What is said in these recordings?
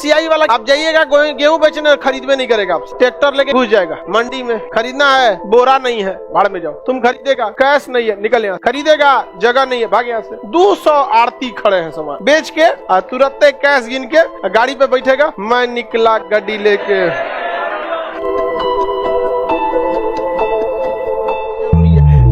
FCI वाला आप जाइएगा गेहूं बेचने, खरीद में नहीं करेगा, ट्रैक्टर लेके घुस जाएगा मंडी में। खरीदना है, बोरा नहीं है, भाड़ में जाओ। तुम खरीदेगा, कैश नहीं है, निकल यहाँ। खरीदेगा, जगह नहीं है, भाग यहाँ से। 200 आड़ती खड़े हैं सामान बेच के, तुरंत कैश गिन के गाड़ी पे बैठेगा, मैं निकला गाड़ी लेके।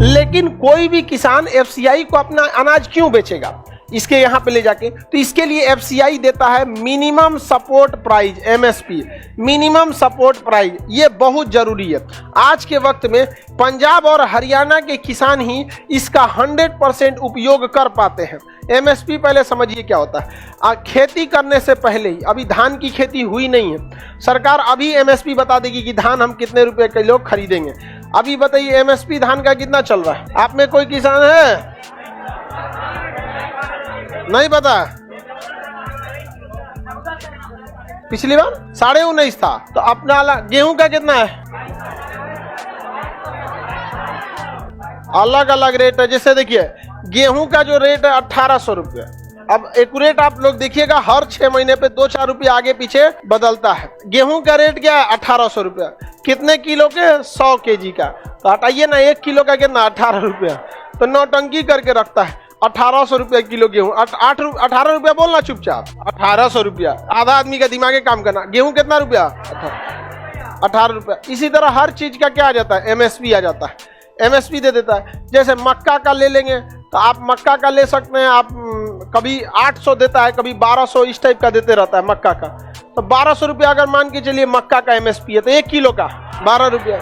लेकिन कोई भी किसान एफसीआई को अपना अनाज क्यों बेचेगा इसके यहाँ पे ले जाके? तो इसके लिए एफसीआई देता है minimum support price, MSP, minimum support price. ये बहुत जरूरी है। आज के वक्त में पंजाब और हरियाणा के किसान ही इसका 100% उपयोग कर पाते हैं। एमएसपी पहले समझिए क्या होता है। खेती करने से पहले ही, अभी धान की खेती हुई नहीं है, सरकार अभी एमएसपी बता देगी कि धान हम कितने रुपए किलो खरीदेंगे। अभी बताइए एमएसपी धान का कितना चल रहा है? आप में कोई किसान है? नहीं पता? पिछली बार 19.5 था, तो अपना गेहूं का कितना है? अलग अलग रेट है। जैसे देखिए गेहूं का जो रेट है 1800 रुपये। अब एक्यूरेट आप लोग देखिएगा, हर 6 महीने पे 2-4 रुपये आगे पीछे बदलता है। गेहूं का रेट क्या है? 1800 रुपया। कितने किलो के? 100 केजी का। तो हटाइए ना, 1 किलो का कितना? 18 रुपया। तो नौटंकी करके रखता है। 1800 रुपया किलो गेहूं। 18 रुपया बोलना चुपचाप। 1800 रुपया, आधा आदमी का दिमाग काम करना। गेहूं कितना रुपया? 18 रुपया। इसी तरह हर चीज का क्या आ जाता है? एमएसपी आ जाता है। एमएसपी दे देता है। जैसे मक्का का ले लेंगे तो आप मक्का का ले सकते हैं, आप कभी 800 देता है, कभी 1200, इस टाइप का देते रहता है मक्का का। तो 1200 रुपया अगर मान के चलिए मक्का का एमएसपी है, तो 1 किलो का 12 रुपया।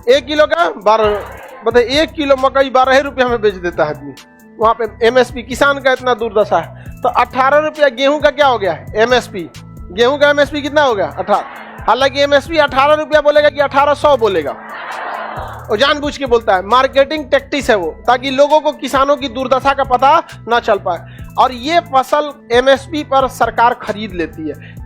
1 किलो का 12, बताइए 1 किलो मकई 12 रुपया में बेच देता है आदमी। वहाँ पे एमएसपी, किसान का इतना दुर्दशा है। तो 18 रुपया गेहूं का क्या हो गया है? एमएसपी। गेहूं का एमएसपी कितना हो गया? 18। हालांकि एमएसपी 18 रुपया बोलेगा कि 1800 बोलेगा, वो जानबूझ के बोलता है। मार्केटिंग टैक्टिक्स है वो, ताकि लोगों को किसानों की दुर्दशा का पता ना चल पाए। और ये फसल एमएसपी पर सरकार खरीद लेती है,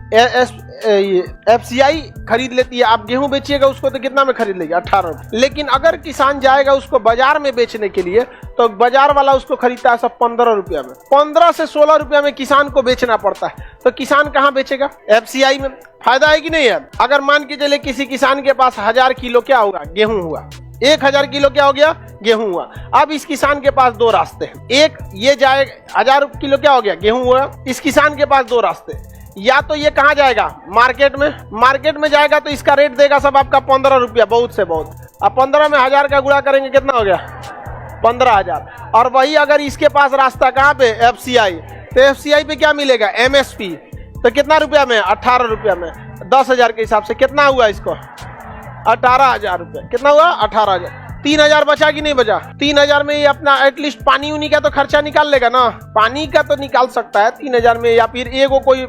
एफसीआई खरीद लेती है। आप गेहूं बेचिएगा उसको तो कितना में खरीद लेगी? 18 रुपये। लेकिन अगर किसान जाएगा उसको बाजार में बेचने के लिए, तो बाजार वाला उसको खरीदता है सब 15 रुपया में। 15 से 16 रुपया में किसान को बेचना पड़ता है। तो किसान कहाँ बेचेगा? एफसीआई में। फायदा है कि नहीं है? अगर मान के चले किसी किसान के पास 1000 किलो क्या होगा? गेहूं हुआ। 1000 किलो क्या हो गया? गेहूं हुआ। अब इस किसान के पास 2 रास्ते हैं। एक, ये जाए 1000 किलो क्या हो गया? गेहूं हुआ। इस किसान के पास 2 रास्ते, या तो ये कहाँ जाएगा? मार्केट में। मार्केट में जाएगा तो इसका रेट देगा सब आपका 15 रुपया, बहुत से बहुत। अब 15 में 1000 का गुणा करेंगे, कितना हो गया? 15000। और वही अगर इसके पास रास्ता कहाँ पे? एफसीआई। तो एफसीआई पे क्या मिलेगा? एमएसपी। तो कितना रुपया में? 18 रुपया में। 10,000 के हिसाब से कितना हुआ इसको? 18,000 रुपया। कितना हुआ? 18,000। 3,000 बचा कि नहीं बचा? 3,000 में ये अपना एटलीस्ट पानी उनी का तो खर्चा निकाल लेगा ना। पानी का तो निकाल सकता है 3,000 में, या फिर एगो कोई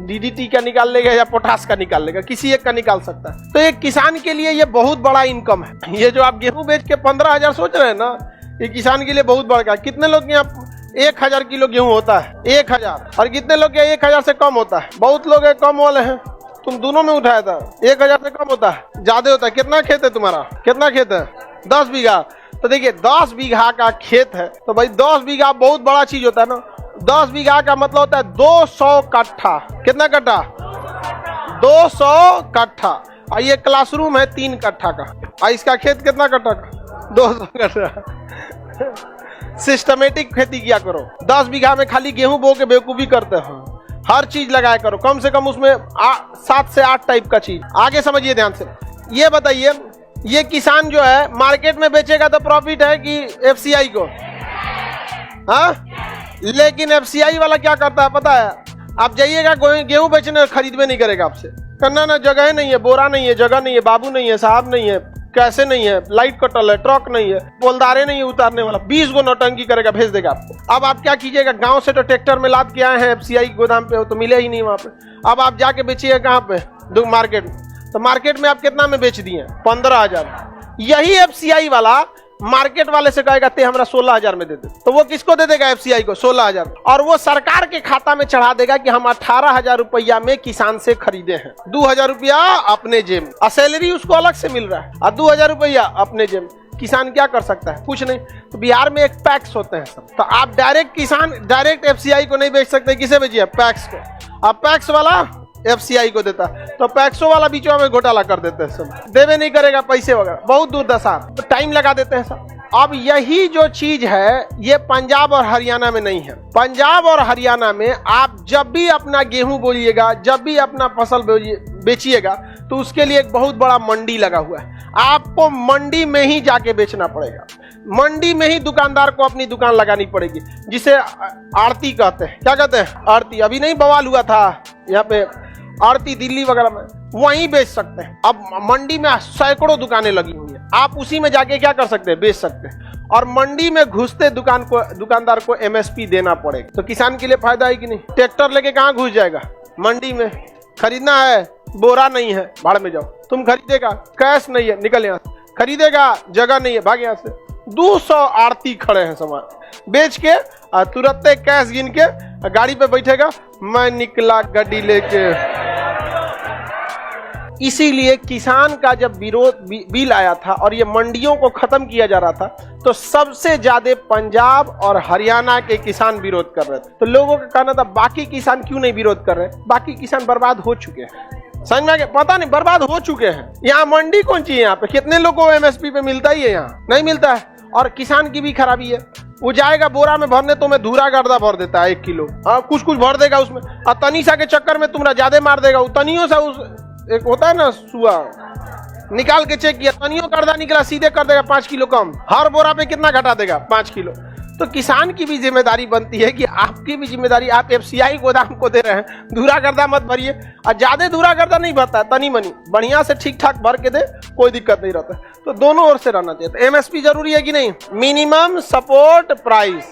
डीडीटी का निकाल लेगा या पोटास का निकाल लेगा, किसी एक का निकाल सकता है। तो एक किसान के लिए ये बहुत बड़ा इनकम है। ये जो आप गेहूं बेच के 15,000 सोच रहे हैं ना, ये किसान के लिए बहुत बड़ा। कितने लोग के यहाँ 1000 किलो गेहूं होता है? 1000। और कितने लोग के 1000 से कम होता है? बहुत लोग कम वाले हैं। तुम दोनों में उठाया था। 1000 से कम होता है? ज्यादा होता है। कितना खेत है तुम्हारा? कितना खेत है? 10 बीघा। तो देखिए 10 बीघा का खेत है, तो भाई 10 बीघा बहुत बड़ा चीज होता है ना। 10 बीघा का मतलब होता है 200 कट्ठा। कितना कट्ठा? 200 कट्ठा। और ये क्लासरूम है 3 कट्ठा का। और इसका खेत कितना कट्ठा का? 200 कट्ठा। सिस्टमेटिक खेती किया करो। 10 बीघा में खाली गेहूं बो के बेवकूफी करते हैं। हर चीज लगाया करो, कम से कम उसमें 7 से 8 टाइप का चीज। आगे समझिए ध्यान से। ये बताइए, ये किसान जो है मार्केट में बेचेगा तो प्रॉफिट है कि एफसीआई को? हाँ, लेकिन एफसीआई वाला क्या करता है पता है? आप जाइएगा गेहूं बेचने, खरीद में नहीं करेगा आपसे। करना ना, जगह नहीं है, बोरा नहीं है, जगह नहीं है, बाबू नहीं है, साहब नहीं है, कैसे नहीं है, लाइट कटल है, ट्रक नहीं है, बोलदारे नहीं है उतारने वाला, 20 गो नौटंकी करेगा, भेज देगा आपको। अब आप क्या कीजिएगा? गांव से तो ट्रैक्टर में लाद के आए हैं, एफसीआई गोदाम पे हो तो मिले ही नहीं वहां पे। अब आप जाके बेचिएगा कहाँ पे? मार्केट में। तो मार्केट में आप कितना में बेच दिए? 15,000। यही एफसीआई वाला मार्केट वाले से कहेगा ते हमरा 16,000 में दे दे, तो वो किसको दे देगा? एफसीआई को 16,000। और वो सरकार के खाता में चढ़ा देगा कि हम 18,000 रुपया में किसान से खरीदे हैं। 2,000 रुपया अपने जेब में, और सैलरी उसको अलग से मिल रहा है, और 2,000 रुपया अपने जेब में। किसान क्या कर सकता है? कुछ नहीं। तो बिहार में एक पैक्स होते हैं सब, तो आप डायरेक्ट किसान डायरेक्ट एफसीआई को नहीं बेच सकते। किसे बेचिए? पैक्स को। अब पैक्स वाला एफसीआई को देता है, तो पैक्सो वाला बीचों में घोटाला कर देते हैं सब, देवे नहीं करेगा पैसे वगैरह, बहुत दुर्दशा, तो टाइम लगा देते हैं सब। अब यही जो चीज है ये पंजाब और हरियाणा में नहीं है। पंजाब और हरियाणा में आप जब भी अपना गेहूं बोलिएगा, जब भी अपना फसल बेचिएगा, तो उसके लिए एक बहुत बड़ा मंडी लगा हुआ है। आपको मंडी में ही जाके बेचना पड़ेगा, मंडी में ही दुकानदार को अपनी दुकान लगानी पड़ेगी, जिसे आड़ती कहते हैं। क्या कहते हैं? आड़ती। अभी नहीं बवाल हुआ था यहाँ पे आड़ती दिल्ली वगैरह में, वहीं बेच सकते हैं। अब मंडी में सैकड़ों दुकानें लगी हुई हैं, आप उसी में जाके क्या कर सकते हैं? बेच सकते हैं। और मंडी में घुसते दुकानदार को एमएसपी देना पड़ेगा, तो किसान के लिए फायदा है कि नहीं? ट्रैक्टर लेके कहाँ घुस जाएगा? मंडी में। खरीदना है, बोरा नहीं है, भाड़ में जाओ। तुम खरीदेगा, कैश नहीं है, निकल यहाँ से। खरीदेगा, जगह नहीं है, भाग यहाँ से। 200 आड़ती खड़े हैं सामान बेच के, तुरंत कैश गिन के गाड़ी पे बैठेगा, मैं निकला गाड़ी लेके। इसीलिए किसान का जब विरोध बिल आया था और ये मंडियों को खत्म किया जा रहा था, तो सबसे ज्यादा पंजाब और हरियाणा के किसान विरोध कर रहे थे। तो लोगों का कहना था बाकी किसान क्यों नहीं विरोध कर रहे? बाकी किसान बर्बाद हो चुके हैं, समझ में आ गया? पता नहीं, बर्बाद हो चुके हैं। यहाँ मंडी कौन सी है? यहाँ पे कितने लोगों को एमएसपी पे मिलता ही है? यहाँ नहीं मिलता है। और किसान की भी खराबी है, वो जाएगा बोरा में भरने, तो मैं धूरा गर्दा भर देता है 1 किलो, कुछ भर देगा उसमें, और तनीसा के चक्कर में तुमरा ज्यादा मार देगा। तनियों सा उस एक होता है ना सुआ, निकाल के चेक किया, तनियों गर्दा निकला, सीधे कर देगा 5 किलो कम। हर बोरा पे कितना घटा देगा? 5 किलो। तो किसान की भी जिम्मेदारी बनती है कि आपकी भी जिम्मेदारी, आप एफसीआई गोदाम को दे रहे हैं, धूरा गर्दा मत भरिए। और ज्यादा धूरा गर्दा नहीं भरता है, तनी मनी बढ़िया से ठीक ठाक भर के दे, कोई दिक्कत नहीं रहता है। तो दोनों ओर से रहना चाहिए। तो एमएसपी जरूरी है कि नहीं? Minimum support price.